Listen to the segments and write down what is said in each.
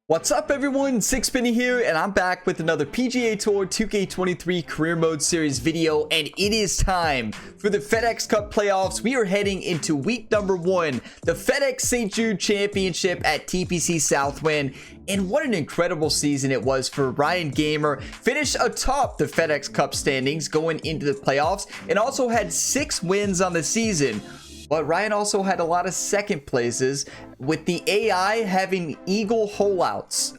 What's up everyone, Sixpenny here, and I'm back with another PGA Tour 2K23 Career Mode Series video, and it is time for the FedEx Cup playoffs. We are heading into week number 1, the FedEx St. Jude Championship at TPC Southwind, and what an incredible season it was for Ryan Gamer. Finished atop the FedEx Cup standings going into the playoffs, and also had 6 wins on the season. But Ryan also had a lot of second places, with the AI having eagle holeouts.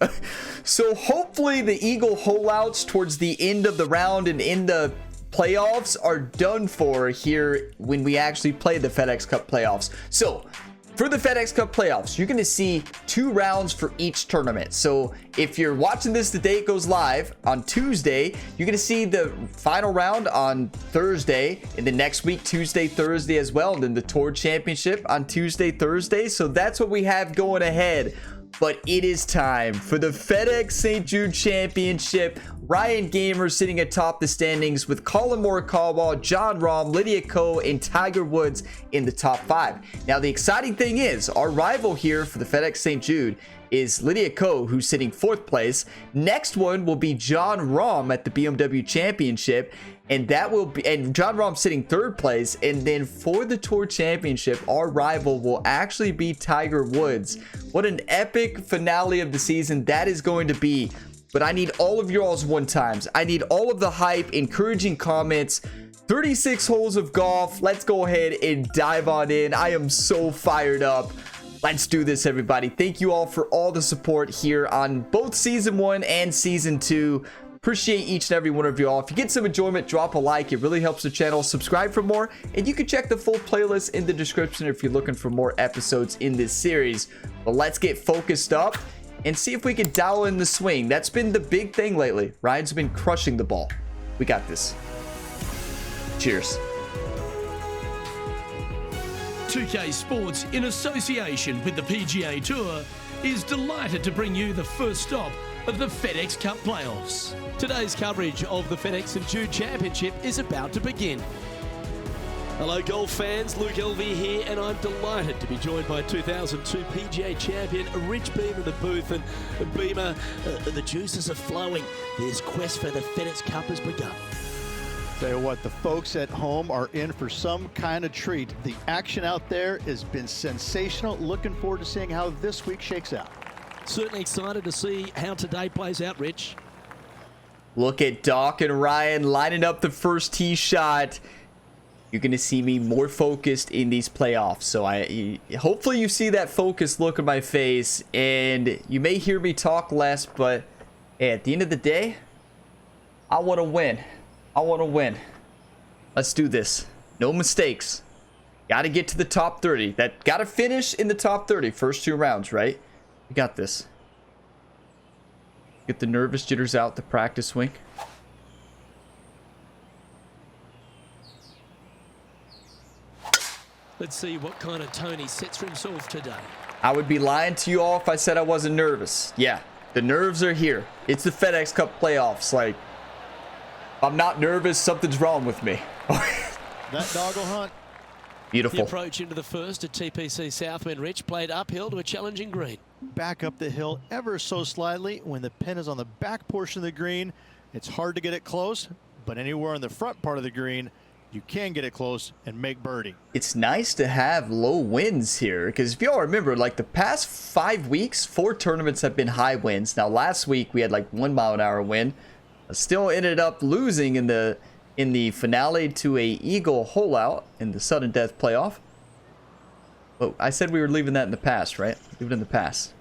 So hopefully the eagle holeouts towards the end of the round and in the playoffs are done for here when we actually play the FedEx Cup playoffs. So for the FedEx Cup playoffs, you're going to see 2 rounds for each tournament. So if you're watching this the day it goes live on Tuesday, you're going to see the final round on Thursday, and the next week Tuesday, Thursday as well, and then the Tour Championship on Tuesday, Thursday. So that's what we have going ahead. But it is time for the FedEx St. Jude Championship. Ryan Gamer sitting atop the standings with Colin Morikawa, Jon Rahm, Lydia Ko, and Tiger Woods in the top 5. Now, the exciting thing is, our rival here for the FedEx St. Jude is Lydia Ko, who's sitting 4th place. Next one will be Jon Rahm at the BMW Championship, and that will be, and Jon Rahm sitting 3rd place. And then for the Tour Championship, our rival will actually be Tiger Woods. What an epic finale of the season that is going to be. But I need all of y'all's one times. I need all of the hype, encouraging comments. 36 holes of golf. Let's go ahead and dive on in. I am so fired up. Let's do this, everybody. Thank you all for all the support here on both Season 1 and Season 2. Appreciate each and every one of you all. If you get some enjoyment, drop a like. It really helps the channel. Subscribe for more. And you can check the full playlist in the description if you're looking for more episodes in this series. But let's get focused up and see if we can dial in the swing. That's been the big thing lately. Ryan's been crushing the ball. We got this. Cheers. 2K Sports, in association with the PGA Tour, is delighted to bring you the first stop of the FedEx Cup playoffs. Today's coverage of the FedEx St. Jude Championship is about to begin. Hello golf fans, Luke Elvey here, and I'm delighted to be joined by 2002 PGA champion Rich Beamer in the booth. And Beamer, the juices are flowing. This quest for the FedEx Cup has begun. Tell you what, the folks at home are in for some kind of treat. The action out there has been sensational. Looking forward to seeing how this week shakes out. Certainly excited to see how today plays out, Rich. Look at Doc and Ryan lining up the first tee shot. You're going to see me more focused in these playoffs. So hopefully you see that focused look on my face, and you may hear me talk less, but hey, at the end of the day, I want to win. I want to win. Let's do this. No mistakes. Got to get to the top 30. That got to finish in the top 30. First 2 rounds, right? We got this. Get the nervous jitters out, the practice swing. Let's see what kind of tone he sets for himself today. I would be lying to you all if I said I wasn't nervous. Yeah, the nerves are here. It's the FedEx Cup playoffs. Like, if I'm not nervous, something's wrong with me. That dog will hunt. Beautiful. The approach into the first at TPC Southwind, Rich, played uphill to a challenging green. Back up the hill ever so slightly. When the pin is on the back portion of the green, it's hard to get it close, but anywhere on the front part of the green, you can get it close and make birdie. It's nice to have low wins here, because if y'all remember, like the past 5 weeks, 4 tournaments have been high wins. Now last week we had like 1 mile-an-hour win. Still ended up losing in the finale to a eagle holeout in the sudden death playoff. But I said we were leaving that in the past, right? Leave it in the past.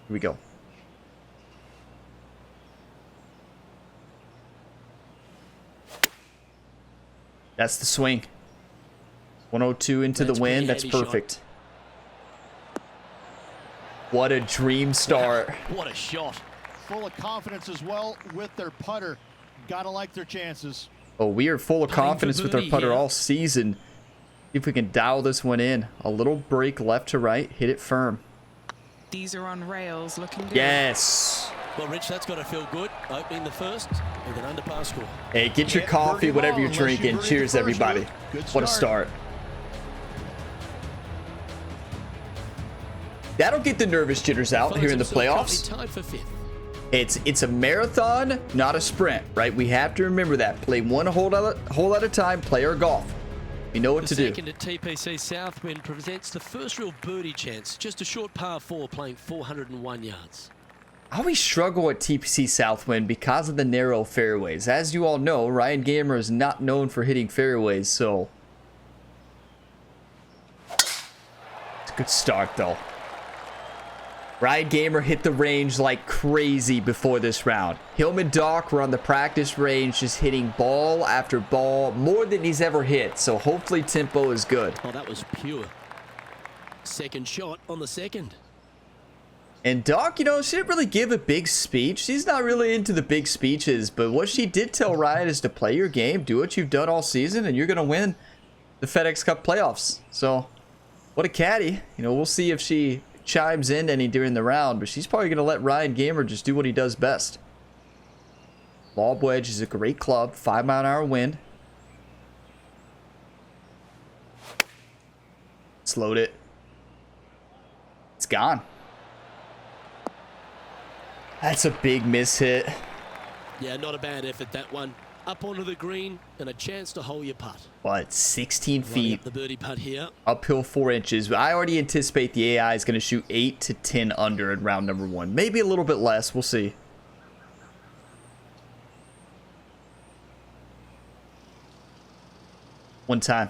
Here we go. That's the swing. 102 into the wind. That's perfect. What a dream start. What a shot. Full of confidence as well with their putter. Gotta like their chances. Oh, we are full of confidence with our putter here all season. See if we can dial this one in. A little break left to right. Hit it firm. These are on rails, looking good. Yes. Well, Rich, that's got to feel good. Opening the first with an underpass score. Hey, get your coffee, whatever you're drinking. Cheers, everybody. What a start. That'll get the nervous jitters out here in the playoffs. Tied for fifth. It's a marathon, not a sprint, right? We have to remember that. Play one hole at a time. Play our golf. You know what to do. The second at TPC Southwind presents the first real birdie chance. Just a short par 4 playing 401 yards. I always struggle at TPC Southwind because of the narrow fairways. As you all know, Ryan Gamer is not known for hitting fairways, so... It's a good start, though. Ryan Gamer hit the range like crazy before this round. Him and Doc were on the practice range just hitting ball after ball, more than he's ever hit, so hopefully tempo is good. Oh, that was pure. Second shot on the second. And Doc, you know, she didn't really give a big speech. She's not really into the big speeches, but what she did tell Ryan is to play your game, do what you've done all season, and you're going to win the FedEx Cup playoffs. So, what a caddy. You know, we'll see if she chimes in any during the round, but she's probably going to let Ryan Gamer just do what he does best. Lob wedge is a great club, 5-mile-an-hour wind. Slowed it. It's gone. That's a big miss hit. Yeah, not a bad effort, that one. Up onto the green and a chance to hole your putt. What, 16 feet? The birdie putt here. Uphill 4 inches. I already anticipate the AI is going to shoot 8 to 10 under in round number 1. Maybe a little bit less. We'll see. One time.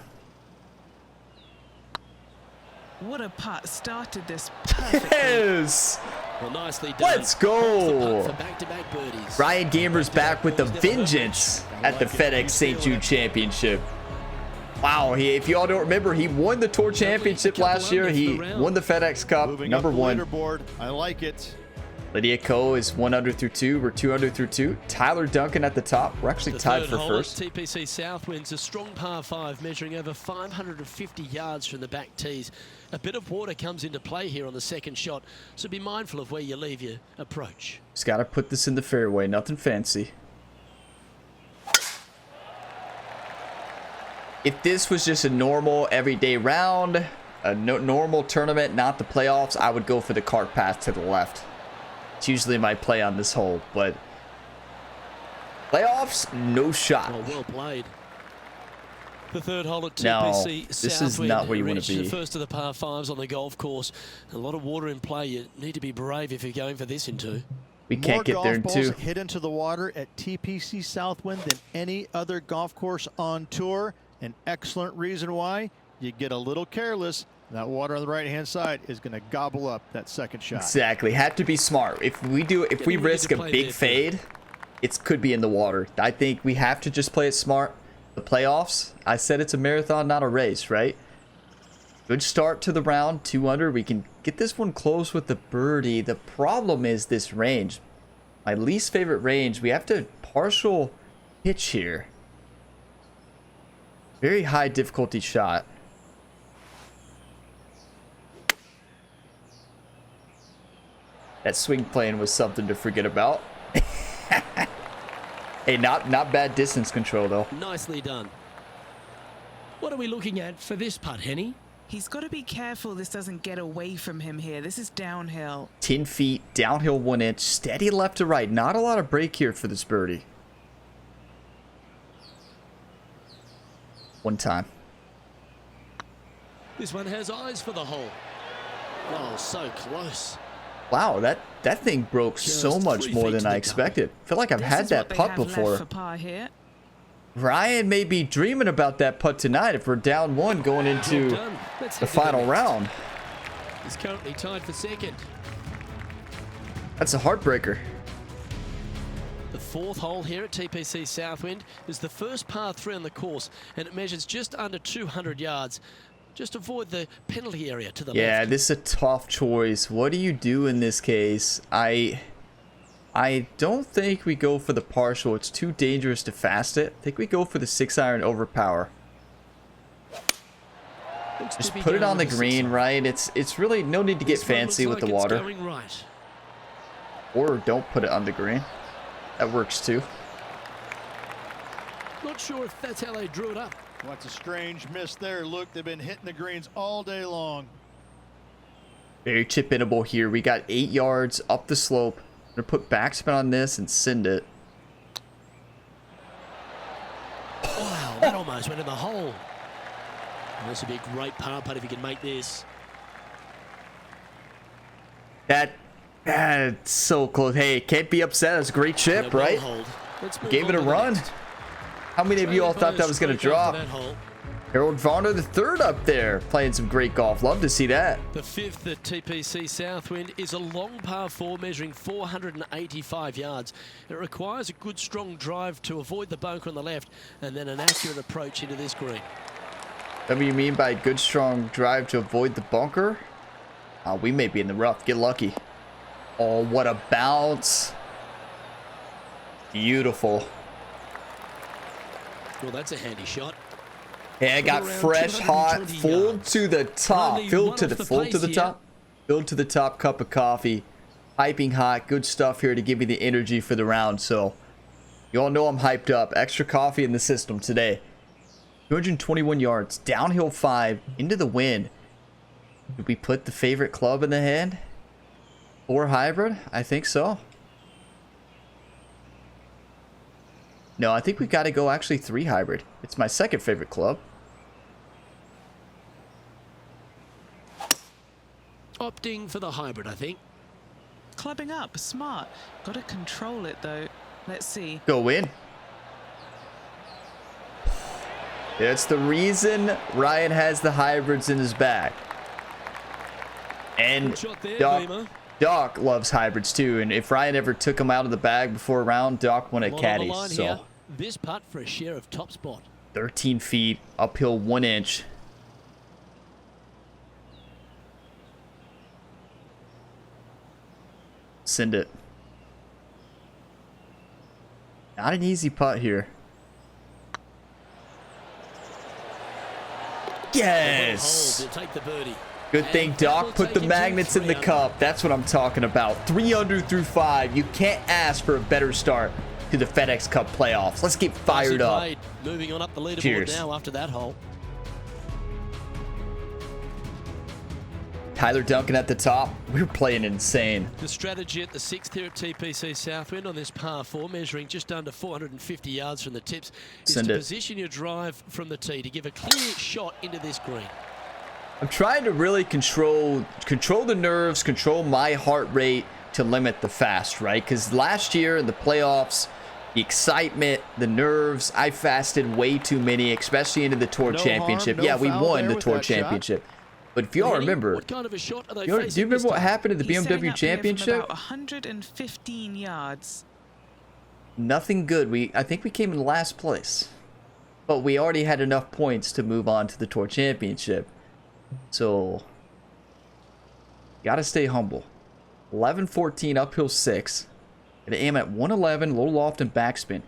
What a putt. Started this perfectly. Yes! Well, nicely done. Let's go! For back-to-back birdies. Ryan Gamer's back with a vengeance at the FedEx St. Jude Championship. Wow, if you all don't remember, he won the Tour Championship last year. He won the FedEx Cup, Moving number up the 1. leaderboard. I like it. Lydia Ko is 1 under through 2. We're 2 under through 2. Tyler Duncan at the top. We're actually tied for first. TPC Southwind's a strong par 5 measuring over 550 yards from the back tees. A bit of water comes into play here on the second shot, so be mindful of where you leave your approach. Just got to put this in the fairway. Nothing fancy. If this was just a normal everyday round, a normal tournament, not the playoffs, I would go for the cart path to the left. It's usually my play on this hole, but playoffs, no shot. Well played. The third hole at TPC No, this is not where you want to be. The first of the par 5s on the golf course. A lot of water in play. You need to be brave if you're going for this in 2. We can't get there in 2. More golf balls hit into the water at TPC Southwind than any other golf course on tour. An excellent reason why. You get a little careless. That water on the right-hand side is going to gobble up that second shot. Exactly. Have to be smart. If we risk a big fade, it could be in the water. I think we have to just play it smart. The playoffs, I said it's a marathon, not a race, right? Good start to the round, 2 under. We can get this one close with the birdie. The problem is this range. My least favorite range. We have to partial pitch here. Very high difficulty shot. That swing plane was something to forget about. Hey, not bad distance control, though. Nicely done. What are we looking at for this putt, Henny? He's got to be careful this doesn't get away from him here. This is downhill. 10 feet, downhill 1 inch, steady left to right. Not a lot of break here for this birdie. One time. This one has eyes for the hole. Oh, so close. Wow, that thing broke so much more than I expected. I feel like I've had that putt before. For par here. Ryan may be dreaming about that putt tonight if we're down 1 going into the final round. He's currently tied for second. That's a heartbreaker. The 4th hole here at TPC Southwind is the first par 3 on the course, and it measures just under 200 yards. Just avoid the penalty area to the left. Yeah, this is a tough choice. What do you do in this case? I don't think we go for the partial. It's too dangerous to fast it. I think we go for the 6-iron overpower. Just put it on the green, right? It's really no need to get fancy with the water. Right. Or don't put it on the green. That works too. Not sure if that's how they drew it up. What's a strange miss there. Look, they've been hitting the greens all day long. Very chip-inable here. We got 8 yards up the slope. I'm gonna put backspin on this and send it. Wow, that almost went in the hole. And this would be a great par putt if you can make this. That's so close. Hey, can't be upset. That's a great chip, right? Gave it a run. How many of you all thought that was going to drop? Harold Varner the third up there, playing some great golf. Love to see that. The 5th at TPC Southwind is a long par 4 measuring 485 yards. It requires a good strong drive to avoid the bunker on the left and then an accurate approach into this green. What do you mean by good strong drive to avoid the bunker? We may be in the rough. Get lucky. Oh, what a bounce. Beautiful. Well, that's a handy shot. Hey, I got fresh, hot, full to the top. Filled to the top. Filled to the top cup of coffee. Piping hot. Good stuff here to give me the energy for the round. So, you all know I'm hyped up. Extra coffee in the system today. 221 yards. Downhill 5. Into the wind. Did we put the favorite club in the hand? 4 hybrid? I think so. No, I think we got to go actually 3 hybrid. It's my second favorite club. Opting for the hybrid, I think. Clubbing up, smart. Got to control it though. Let's see. Go in. It's the reason Ryan has the hybrids in his bag. And Doc loves hybrids too. And if Ryan ever took them out of the bag before a round, Doc won at caddies. So this putt for a share of top spot. 13 feet, uphill 1 inch. Send it. Not an easy putt here. Yes. Good thing Doc put the magnets in the cup. That's what I'm talking about. 3 under through 5. You can't ask for a better start to the FedEx Cup playoffs. Let's get fired up. Moving on up the leaderboard Cheers. now after that hole. Tyler Duncan at the top. We're playing insane. The strategy at the 6th here at TPC Southwind on this par 4, measuring just under 450 yards from the tips, is to position your drive from the tee to give a clear shot into this green. I'm trying to really control the nerves, control my heart rate to limit the fast, right? Because last year in the playoffs, the excitement, the nerves, I fasted way too many, especially into the Tour Championship. Yeah, we won the Tour Championship. But if you all remember, what kind of a shot are they do you remember what happened at the He's setting BMW up here from Championship? about 115 yards. Nothing good. I think we came in last place. But we already had enough points to move on to the Tour Championship. So, gotta stay humble. 11-14, uphill 6. Gonna aim at 111, low loft and backspin.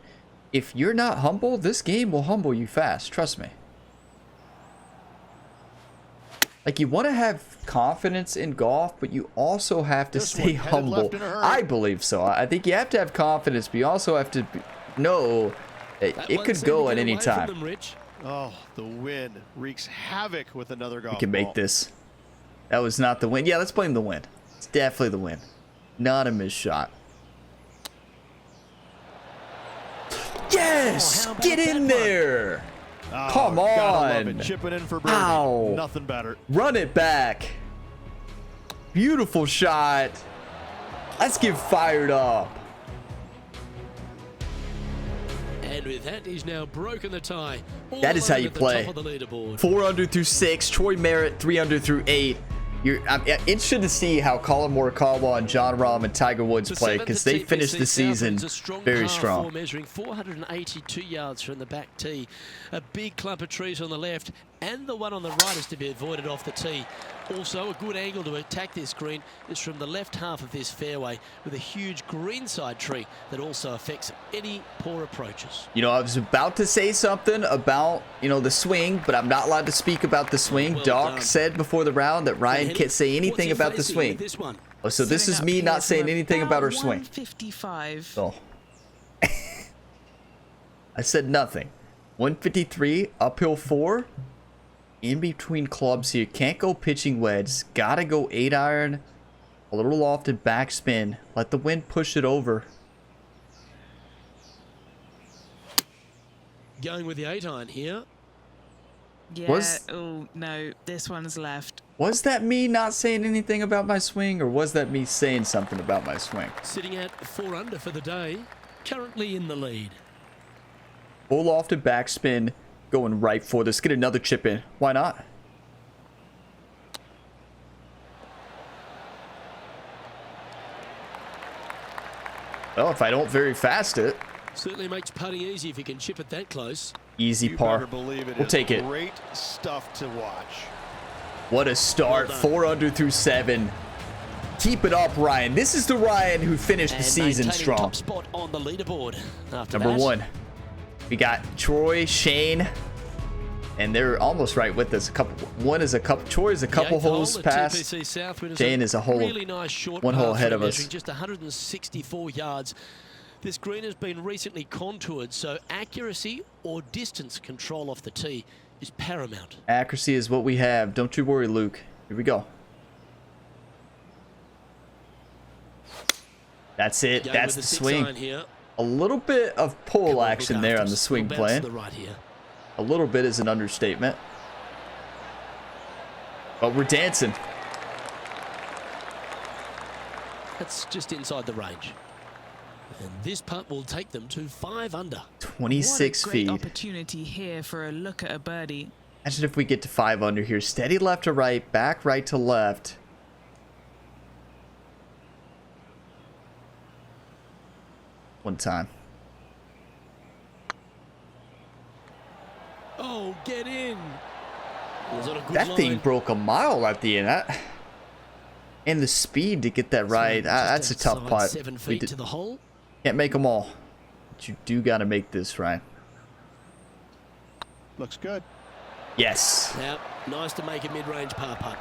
If you're not humble, this game will humble you fast. Trust me. Like, you want to have confidence in golf, but you also have to stay humble. I believe so. I think you have to have confidence, but you also have to know that it could go at any time. Oh, the wind wreaks havoc with another golf ball. We can make this. That was not the wind. Yeah, let's blame the wind. It's definitely the wind. Not a missed shot. Yes! Get in there! Oh, come on! Chipping in for birdie. Ow! Nothing better. Run it back. Beautiful shot. Let's get fired up. And with that, he's now broken the tie. That is how you play. 4 under through 6. Troy Merritt, 3 under through 8. I'm interested to see how Colin Morikawa and John Rahm and Tiger Woods play, because they finished the season very strong. Measuring 482 yards from the back tee. A big clump of trees on the left, and the one on the right is to be avoided off the tee. Also, a good angle to attack this green is from the left half of this fairway, with a huge greenside tree that also affects any poor approaches. You know, I was about to say something about, you know, the swing, but I'm not allowed to speak about the swing. Doc said before the round that Ryan can't say anything about the swing. Oh, so this is me not saying anything about her swing. 155. So I said nothing. 153, uphill 4. in between clubs here. Can't go pitching wedge. Gotta go 8-iron. A little lofted backspin. Let the wind push it over. Going with the 8-iron here. Yeah. Oh, no. This one's left. Was that me not saying anything about my swing, or was that me saying something about my swing? Sitting at 4 under for the day. Currently in the lead. Full lofted backspin. Going right for this. Get another chip in. Why not? Well, if I don't very fast it. Certainly makes putting easy if you can chip it that close. Easy par. We'll take it. Great stuff to watch. What a start. Well 4 under through 7. Keep it up, Ryan. This is the Ryan who finished the And season maintaining strong. top spot on the leaderboard. After Number that, 1. We got Troy, Shane, and they're almost right with us. One is a couple. Troy is a couple holes past. Shane is a hole. Really nice short one hole par ahead three, of us. measuring just 164 yards. This green has been recently contoured, so accuracy or distance control off the tee is paramount. Accuracy is what we have. Don't you worry, Luke. Here we go. That's it. Going That's with the 6 swing. iron here. A little bit of pull Come on, action look there after on the us. swing We'll bounce to plan. the right here. A little bit is an understatement. But we're dancing. That's just inside the range. And this putt will take them to 5 under. 26 What a great feet. opportunity here for a look at a birdie. Imagine if we get to 5 under here. Steady left to right, back right to left. One time. Oh, get in. Was that a good That line? thing broke a mile at the end. And the speed to get that right. That's a tough Outside putt. 7 We feet to the hole. can't make them all. But you do got to make this, Ryan. Looks good. Yes. Now, nice to make a mid-range par putt.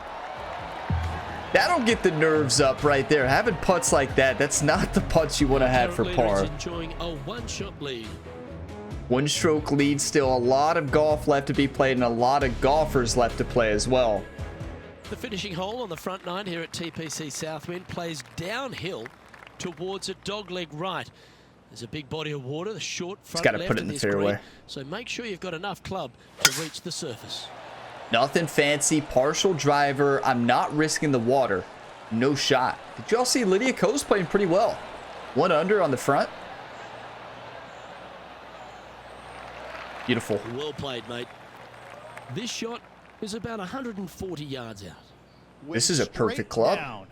That'll get the nerves up right there. Having putts like that, that's not the putts you want to have for Current leader par. is enjoying a 1-shot lead. 1-stroke lead still. A lot of golf left to be played and a lot of golfers left to play as well. The finishing hole on the front 9 here at TPC Southwind plays downhill towards a dogleg right. There's a big body of water, the short front gotta left put it of in the this fairway. green, so make sure you've got enough club to reach the surface. Nothing fancy. Partial driver. I'm not risking the water. No shot. Did y'all see Lydia Ko's playing pretty well? 1 under on the front. Beautiful. Well played, mate. This shot is about 140 yards out. This is a perfect Straight club. down.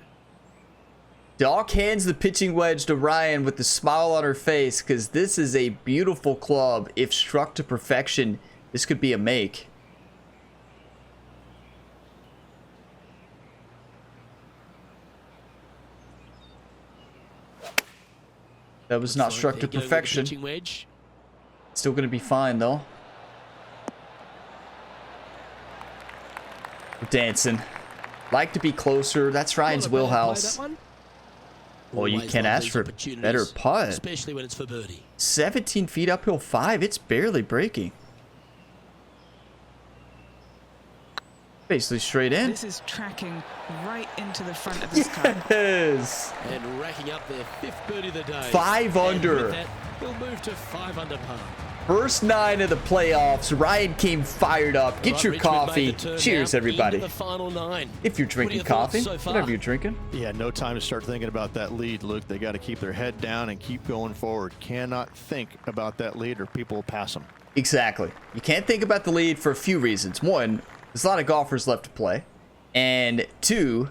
Doc hands the pitching wedge to Ryan with a smile on her face because this is a beautiful club. If struck to perfection, this could be a make. That was not struck to Going with the perfection. pitching wedge. Still going to be fine, though. We're dancing. Like to be closer. That's Ryan's Not a bad play, wheelhouse. that one. Well, you Always can't love ask these for a opportunities, better putt. especially when it's for birdie. 17 feet uphill 5. It's barely breaking. Basically straight in. This is tracking right into the front of this cup. Yes. And racking up their 5th birdie of the day. 5 And under. with that, he'll move to 5 under par. First 9 of the playoffs. Ryan came fired up. Get Right, your Richmond made coffee. the turn Cheers, now everybody. into the final 9. If you're What are drinking your thoughts coffee, so far? whatever you're drinking. Yeah, no time to start thinking about that lead, Luke. They got to keep their head down and keep going forward. Cannot think about that lead or people will pass them. Exactly. You can't think about the lead for a few reasons. One, there's a lot of golfers left to play. And 2,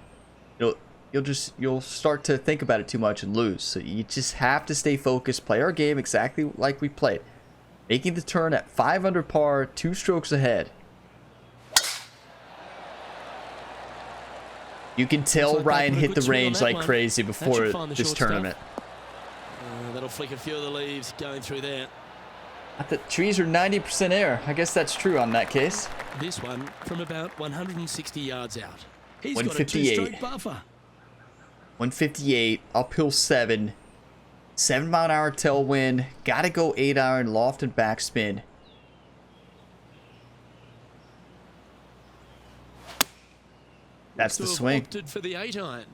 you'll start to think about it too much and lose. So you just have to stay focused, play our game exactly like we played. Making the turn at 5 under par, 2 strokes ahead. You can tell Looks like Ryan they put a hit good the swing on range that like one. crazy That before should find the this short stuff. tournament. That'll flick a few of the leaves going through there. The trees are 90% air. I guess that's true on that case. This one from about 160 yards out. He's got a 158. 2-stroke buffer. 158, uphill 7. 7-mile-an-hour tailwind. Gotta go 8-iron, loft and backspin. That's the To have swing. opted for the 8-iron.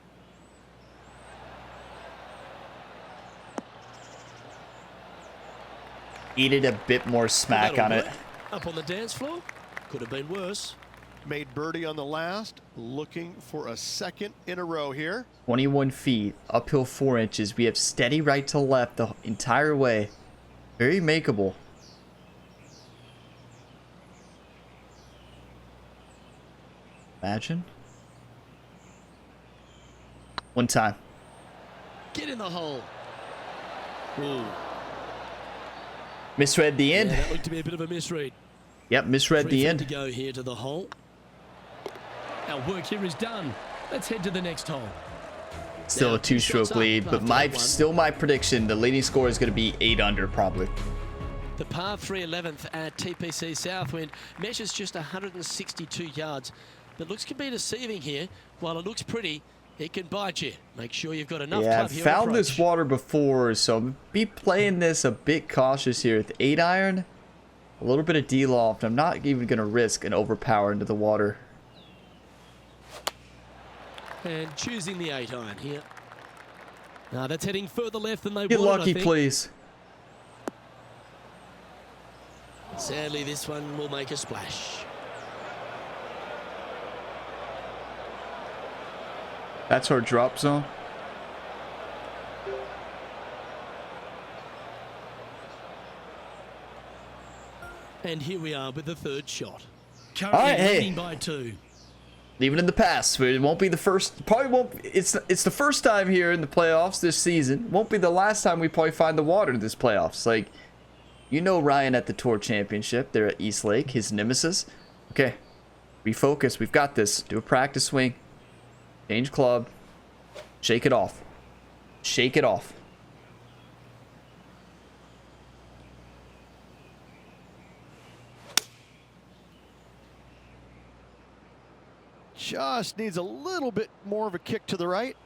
Needed a bit more smack That'll on it. work. Up on the dance floor. Could have been worse. Made birdie on the last, looking for a second in a row here. 21 feet, uphill 4 inches. We have steady right to left the entire way. Very makeable. Imagine. One time. Get in the hole. Ooh. Misread the end. Yeah, that looked to be a bit of a misread. Yep, misread 3 the feet end. to go here to the hole. Our work here is done. Let's head to the next hole. Still Now, a 2-stroke shots up lead, but after that one. my prediction, the leading score is going to be 8 under probably. The par 3 11th at TPC Southwind measures just 162 yards, but looks can be deceiving here. While it looks pretty, it can bite you. Make sure you've got enough Yeah, club I've here. found this water before, so I'm be playing this a bit cautious here. With the 8-iron, a little bit of D-loft. I'm not even going to risk an overpower into the water. And choosing the 8-iron here. Now that's heading further left than they Get wanted, lucky, I think. please. Sadly, this one will make a splash. That's our drop zone. And here we are with the third shot. Currently All right, hey. leading by 2. Leave it in the past. It won't be the first. Probably won't. It's the first time here in the playoffs this season. Won't be the last time we probably find the water in this playoffs. Like, you know, Ryan at the Tour Championship there at East Lake, his nemesis. Okay, refocus. We've got this. Do a practice swing. Change club. Shake it off. Shake it off. Just needs a little bit more of a kick to the right.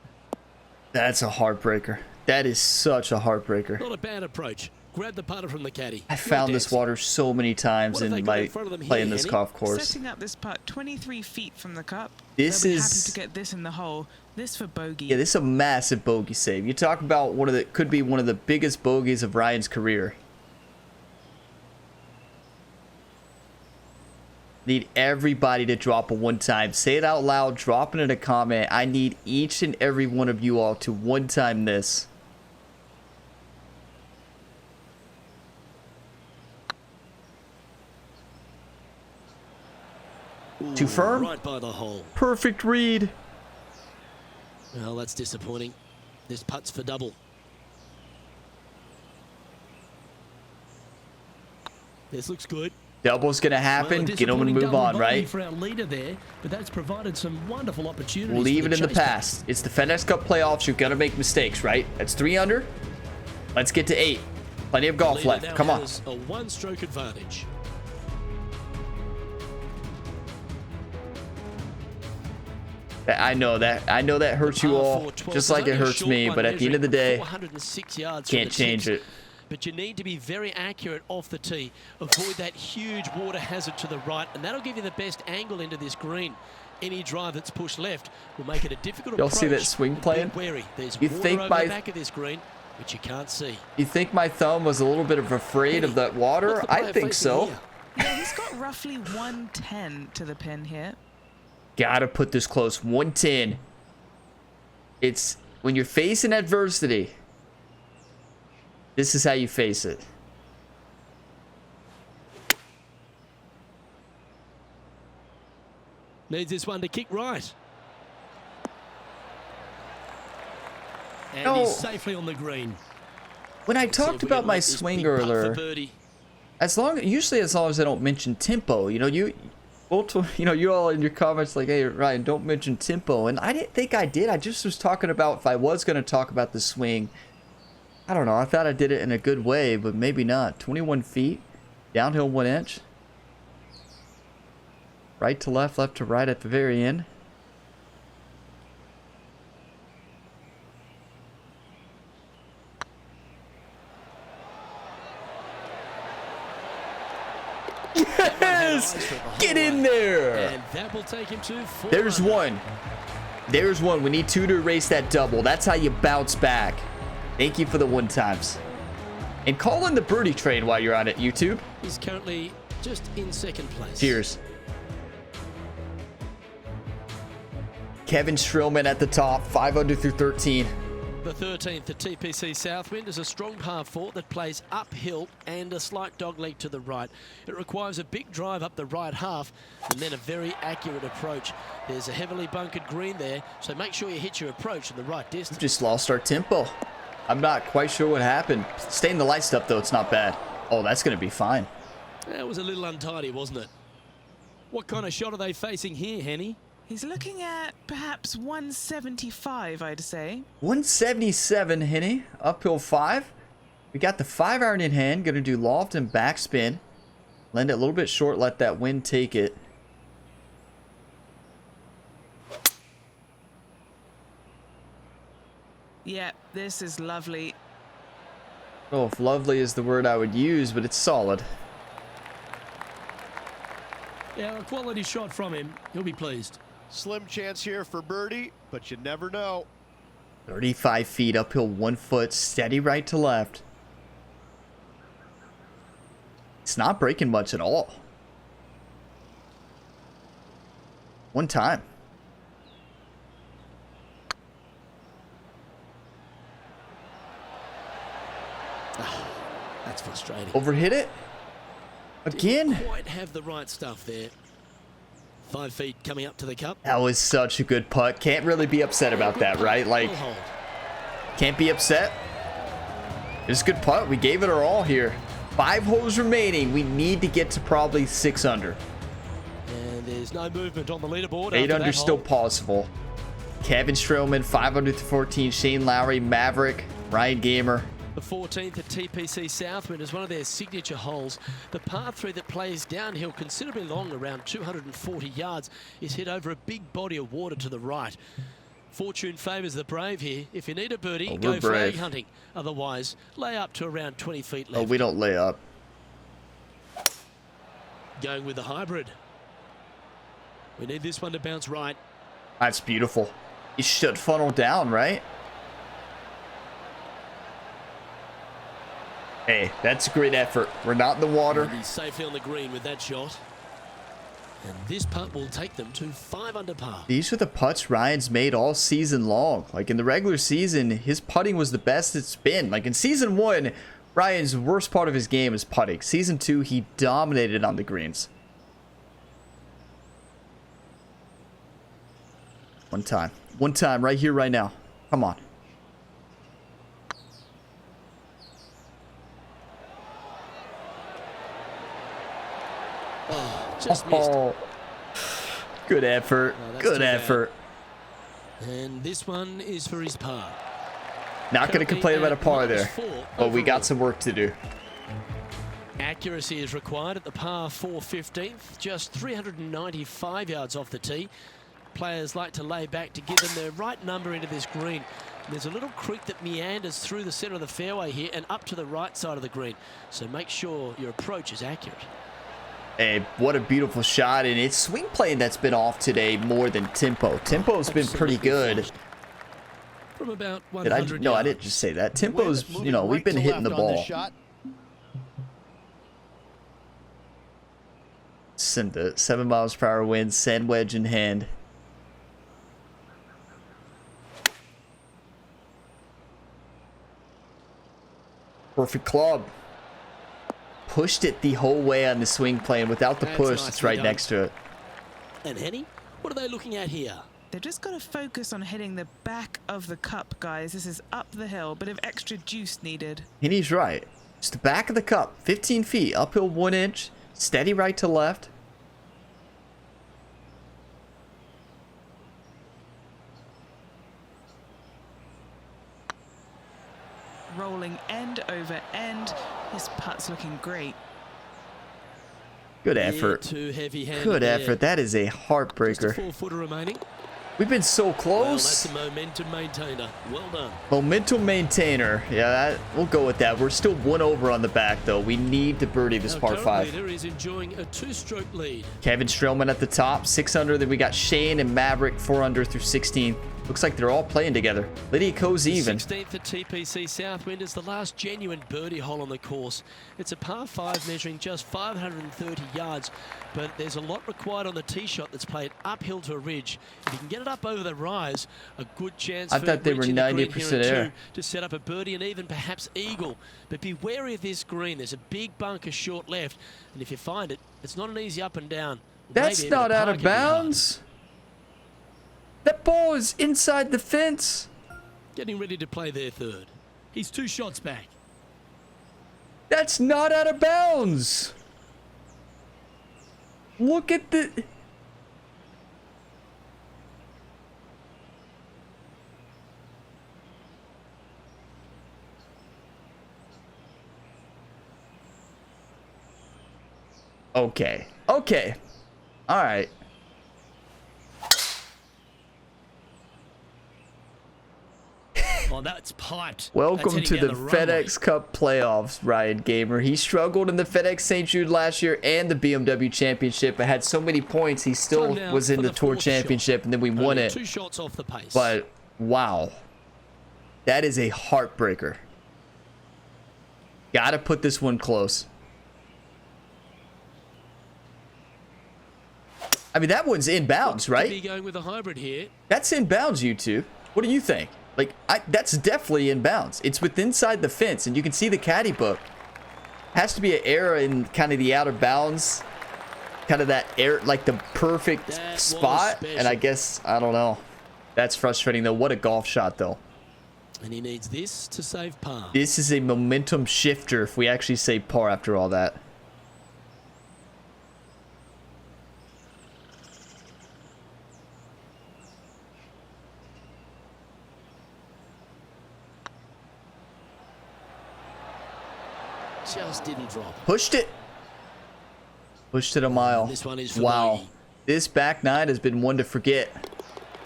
That's a heartbreaker. That is such a heartbreaker. Not a bad approach. Grab the putter from the caddy. I You're found this dancing. water so many times What have they in got my in front of them here, playing this Henny? golf course. Setting up this putt 23 feet from the cup. This They'll be is- happy to get this in the hole. This for bogey. Yeah, this is a massive bogey save. You talk about could be one of the biggest bogeys of Ryan's career. Need everybody to drop a one time. Say it out loud, drop it in a comment. I need each and every one of you all to one time this. Too firm? Right by the hole. Perfect read. Well, that's disappointing. This putt's for double. This looks good. Double's gonna happen. Well, a Get them and disappointing move double on, bogey right? for our leader there, but that's provided some wonderful opportunities. Leave for it in the chase pack. past. It's the FedEx Cup playoffs. You're gonna make mistakes, right? That's 3 under. Let's get to 8. Plenty of golf Leader left. now Come on. has a one-stroke advantage. I know that hurts you Par all, 4 12. just like it It's only a hurts short me. one, But at the end of the measuring day, 406 yards from can't the change tips. it. But you need to be very accurate off the tee. Avoid that huge water hazard to the right, and that'll give you the best angle into this green. Any drive that's pushed left will make it a difficult Y'all approach. see that swing But playing? Be wary. There's You water think over by- the back of this green, which you can't see. You think my thumb was a little bit of afraid of that water? What's the I player think facing so. here? Yeah, he's got roughly 110 to the pin here. Gotta put this close. 110. It's when you're facing adversity. This is how you face it. Needs this one to kick right. And No. he's safely on the green. When I See if talked we can about my make this swing big putt for earlier, birdie. usually as long as I don't mention tempo, you all in your comments like, hey Ryan, don't mention tempo, and I didn't think I did. I just was talking about if I was going to talk about the swing. I don't know. I thought I did it in a good way, but maybe not. 21 feet, downhill 1 inch, right to left, left to right at the very end. That one Yes! Get in there! And that will take him to 4 There's under. one. There's one. We need 2 to erase that double. That's how you bounce back. Thank you for the 1-times. And call in the birdie train while you're on it, YouTube. He's currently just in 2nd place. Cheers. Kevin Strillman at the top, 5 under through 13. The 13th at TPC Southwind is a strong par 4 that plays uphill and a slight dogleg to the right. It requires a big drive up the right half and then a very accurate approach. There's a heavily bunkered green there, so make sure you hit your approach in the right distance. Just lost our tempo. I'm not quite sure what happened. Staying the light stuff, though, it's not bad. Oh, that's going to be fine. That was a little untidy, wasn't it? What kind of shot are they facing here, Henny? He's looking at perhaps 175, I'd say. 177, Henny. Uphill 5. We got the 5-iron in hand. Going to do loft and backspin. Land it a little bit short. Let that wind take it. Yeah, this is lovely. Oh, if lovely is the word I would use, but it's solid. Yeah, a quality shot from him. He'll be pleased. Slim chance here for birdie, but you never know. 35 feet, uphill 1 foot, steady right to left. It's not breaking much at all. 1 time. That's frustrating. Overhit it. Again. Didn't quite have the right stuff there. 5 feet coming up to the cup. That was such a good putt. Can't really be upset about that, right? Like, can't be upset. It's a good putt. We gave it our all here. 5 holes remaining. We need to get to probably 6 under. And there's no movement on the leaderboard. 8 after under that still hole. possible. Kevin Strillman, 5 under to 14. Shane Lowry, Maverick, Ryan Gamer. The 14th at TPC Southwind is one of their signature holes. The par 3 that plays downhill considerably long, around 240 yards, is hit over a big body of water to the right. Fortune favours the brave here. If you need a birdie, go flag hunting. Otherwise, lay up to around 20 feet left. Oh, we don't lay up. Going with the hybrid. We need this one to bounce right. That's beautiful. You should funnel down, right? Hey, that's a great effort. We're not in the water. He's safely on the green with that shot. And this putt will take them to 5 under par. These are the putts Ryan's made all season long. Like in the regular season, his putting was the best it's been. Like in season 1, Ryan's worst part of his game is putting. Season 2, he dominated on the greens. 1 time. 1 time right here, right now. Come on. Just missed. Oh, good effort. Oh, that's Good too bad. effort. And this one is for his par. Not going to complain about a par there. But we got some work to do. Accuracy is required at the par 4 15th, just 395 yards off the tee. Players like to lay back to give them the right number into this green. There's a little creek that meanders through the center of the fairway here and up to the right side of the green. So make sure your approach is accurate. Hey, what a beautiful shot. And it's swing play that's been off today more than tempo. Tempo's been pretty good. From about 100 No, I yards. didn't just say that. Tempo's, you know, we've been hitting the ball. Send the 7 miles per hour wind, sand wedge in hand. Perfect club. Pushed it the whole way on the swing plane. Without the push, it's right next to it. And Henny, what are they looking at here? They've just got to focus on hitting the back of the cup, guys. This is up the hill, bit of extra juice needed. And he's right. It's the back of the cup, 15 feet, uphill 1 inch, steady right to left. Rolling end over end. This putt's looking great. Good effort. Too heavy-handed Good there. effort. That is a Just a heartbreaker. 4-footer remaining. We've been so Well, close. that's a momentum maintainer. Well done. Momentum maintainer. Yeah, we'll go with that. We're still 1 over on the back, though. We need to birdie this Our par current 5. leader is enjoying a 2-stroke lead. Kevin Streelman at the top, 6 under. Then we got Shane and Maverick, 4 under through 16. Looks like they're all playing together. Lydia Ko's even. 16th at TPC Southwind is the last genuine birdie hole on the course. It's a par 5 measuring just 530 yards, but there's a lot required on the tee shot that's played uphill to a ridge. If you can get it up over the rise, a good chance I for thought they were reaching the green 90% here at air. 2 to set up a birdie and even perhaps eagle. But be wary of this green. There's a big bunker short left, and if you find it, it's not an easy up and down. That's Maybe even not a out par of can be hard. bounds. That ball is inside the fence. Getting ready to play their third. He's 2 shots back. That's not out of bounds. Look at the... Okay. Okay. All right. Oh, that's piped. Welcome That's to heading the down runway. FedEx Cup playoffs, Ryan Gamer. He struggled in the FedEx St. Jude last year and the BMW Championship, but had so many points, he still Time now was in for the the Tour fourth shot. Championship, and then we won Only it. 2 shots off the pace. But, wow. That is a heartbreaker. Gotta put this one close. I mean, that one's in bounds, Could be right? going with a hybrid here. That's in bounds, you two. What do you think? Like, that's definitely in bounds. It's with inside the fence, and you can see the caddy book. Has to be an error in kind of the outer bounds. Kind of that air, like the perfect That was spot. special. And I guess, I don't know. That's frustrating, though. What a golf shot, though. And he needs this to save par. This is a momentum shifter if we actually say par after all that. Just didn't drop. Pushed it. Pushed it a mile. This one is for Wow. bogey. This back nine has been one to forget.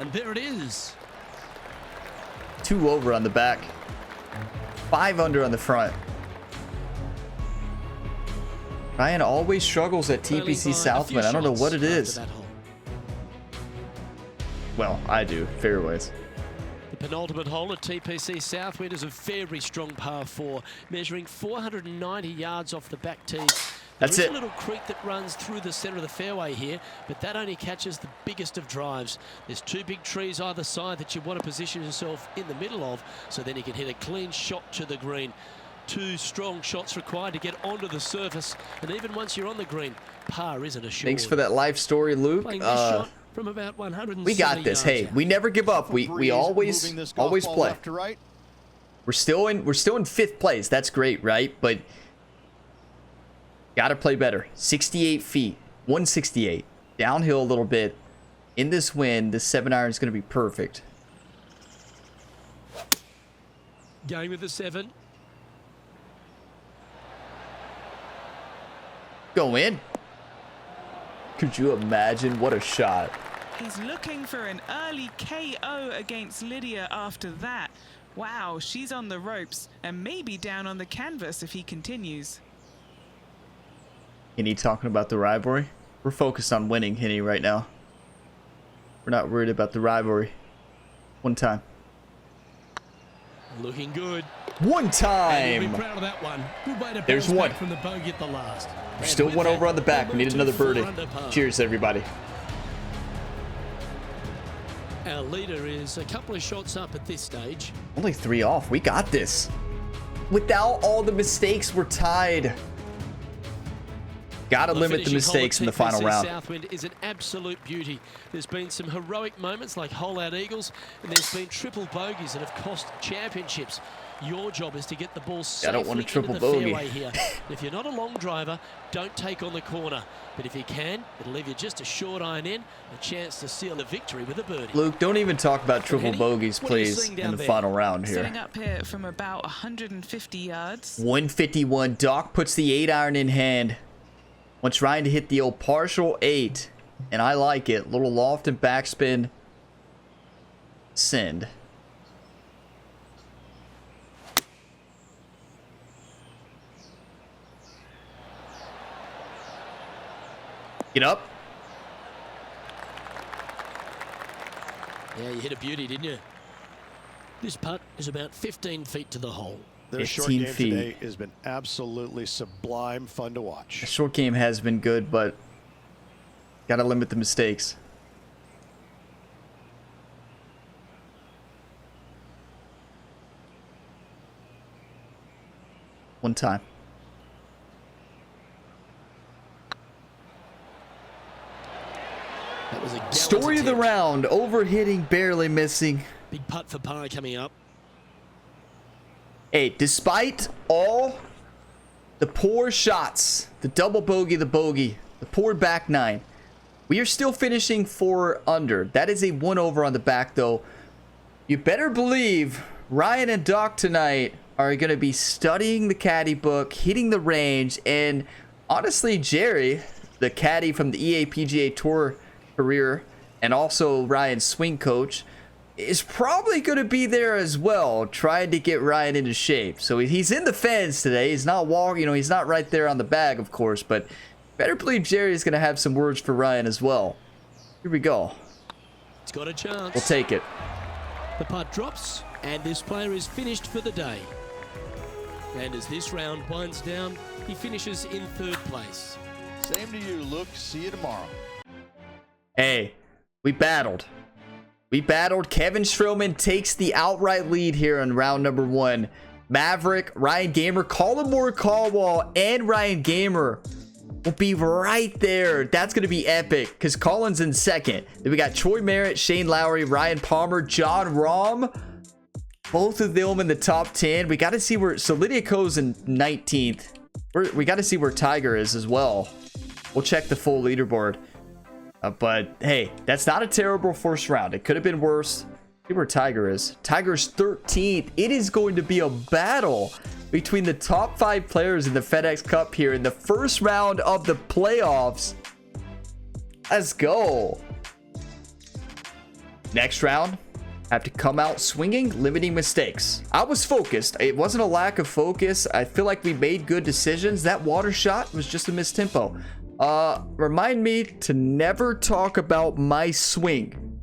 And there it is. 2 over on the back. 5 under on the front. Ryan always struggles at Trailing by TPC a Southwind. few I don't know what it shots is. after that hole. Well, I do. Fairways. The penultimate hole at TPC Southwind is a very strong par 4, measuring 490 yards off the back tee. That's There is it. a little creek that runs through the center of the fairway here, but that only catches the biggest of drives. There's 2 big trees either side that you want to position yourself in the middle of, so then you can hit a clean shot to the green. 2 strong shots required to get onto the surface, and even once you're on the green, par isn't assured. Thanks for that life story, Luke. Playing this shot from about 170 We got this. yards Hey, out. we never give up. We Breeze always moving this golf ball play. left to right. We're still in 5th place. That's great, right? But gotta play better. 68 feet, 168, downhill a little bit. In this wind, this 7-iron is gonna be perfect. Going with the 7. Go in. Could you imagine what a shot? He's looking for an early KO against Lydia after that. Wow, she's on the ropes and maybe down on the canvas if he continues. Henny talking about the rivalry. We're focused on winning, Henny, right now. We're not worried about the rivalry. One time. Looking good. One And time! you'll be proud of that one. Good way to There's bounce one. back from the bogey at the last. We're still with 1 that, over on the back. We we'll need move another to 4 birdie. under par. Cheers, everybody. Our leader is a couple of shots up at this stage. Only 3 off. We got this. Without all the mistakes, we're tied. Gotta The limit the finishing hole at mistakes in the final TPC round. Southwind is an absolute beauty. There's been some heroic moments like hole-out eagles, and there's been triple bogeys that have cost championships. Your job is to get the ball safely don't want a triple into the bogey. fairway here. And if you're not a long driver, don't take on the corner. But if you can, it'll leave you just a short iron in, a chance to seal the victory with a birdie. Luke, don't even talk about triple Henny, bogeys, what are you please, seeing in down the there? final round Setting here. up here from about 150 yards. 151. Doc puts the 8-iron in hand. Wants Ryan to hit the old partial 8. And I like it. Little loft and backspin. Send. Get up. Yeah, you hit a beauty, didn't you? This putt is about 15 feet to the hole. Their short 15 game feet. today has been absolutely sublime fun to watch. The short game has been good, but gotta limit the mistakes. One time. That was a gallant Story of the attempt. round. Overhitting, barely missing. Big putt for par coming up. Hey, despite all the poor shots, the double bogey, the poor back nine, we are still finishing 4 under. That is a 1 over on the back, though. You better believe Ryan and Doc tonight are going to be studying the caddy book, hitting the range, and honestly, Jerry, the caddy from the EA PGA Tour career, and also Ryan's swing coach, is probably going to be there as well, trying to get Ryan into shape. So he's in the fence today. He's not walking, he's not right there on the bag, of course, but better believe Jerry is going to have some words for Ryan as well. Here we go. It's got a chance. We'll take it. The putt drops, and this player is finished for the day. And as this round winds down, he finishes in 3rd place. Same to you, Luke. See you tomorrow. Hey, we battled. We battled. Kevin Strowman takes the outright lead here in round number 1. Maverick, Ryan Gamer, Colin Moore Caldwell, and Ryan Gamer will be right there. That's going to be epic because Colin's in 2nd. Then we got Troy Merritt, Shane Lowry, Ryan Palmer, John Rahm. Both of them in the top 10. We got to see where... So Lydia Ko's in 19th. We got to see where Tiger is as well. We'll check the full leaderboard. But hey, that's not a terrible first round. It could have been worse. See where Tiger is. Tiger's 13th. It is going to be a battle between the top 5 players in the FedEx Cup here in the first round of the playoffs. Let's go. Next round, have to come out swinging, limiting mistakes. I was focused. It wasn't a lack of focus. I feel like we made good decisions. That water shot was just a missed tempo. Remind me to never talk about my swing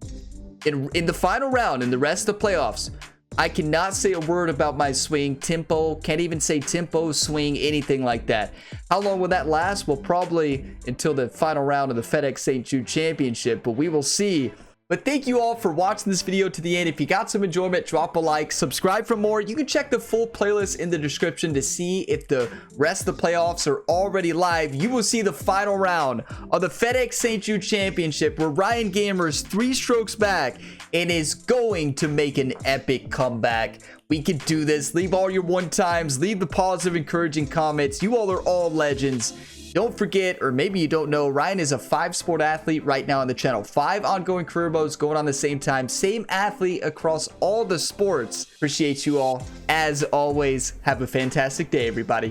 in the final round in the rest of the playoffs. I cannot say a word about my swing, tempo, can't even say tempo, swing, anything like that. How long will that last? Well, probably until the final round of the FedEx St. Jude Championship, but we will see. But thank you all for watching this video to the end. If you got some enjoyment, drop a like, subscribe for more. You can check the full playlist in the description to see if the rest of the playoffs are already live. You will see the final round of the FedEx St. Jude Championship where Ryan Gamer is 3 strokes back and is going to make an epic comeback. We can do this. Leave all your 1-times. Leave the positive, encouraging comments. You all are all legends. Don't forget, or maybe you don't know, Ryan is a 5-sport athlete right now on the channel. 5 ongoing career modes going on the same time. Same athlete across all the sports. Appreciate you all. As always, have a fantastic day, everybody.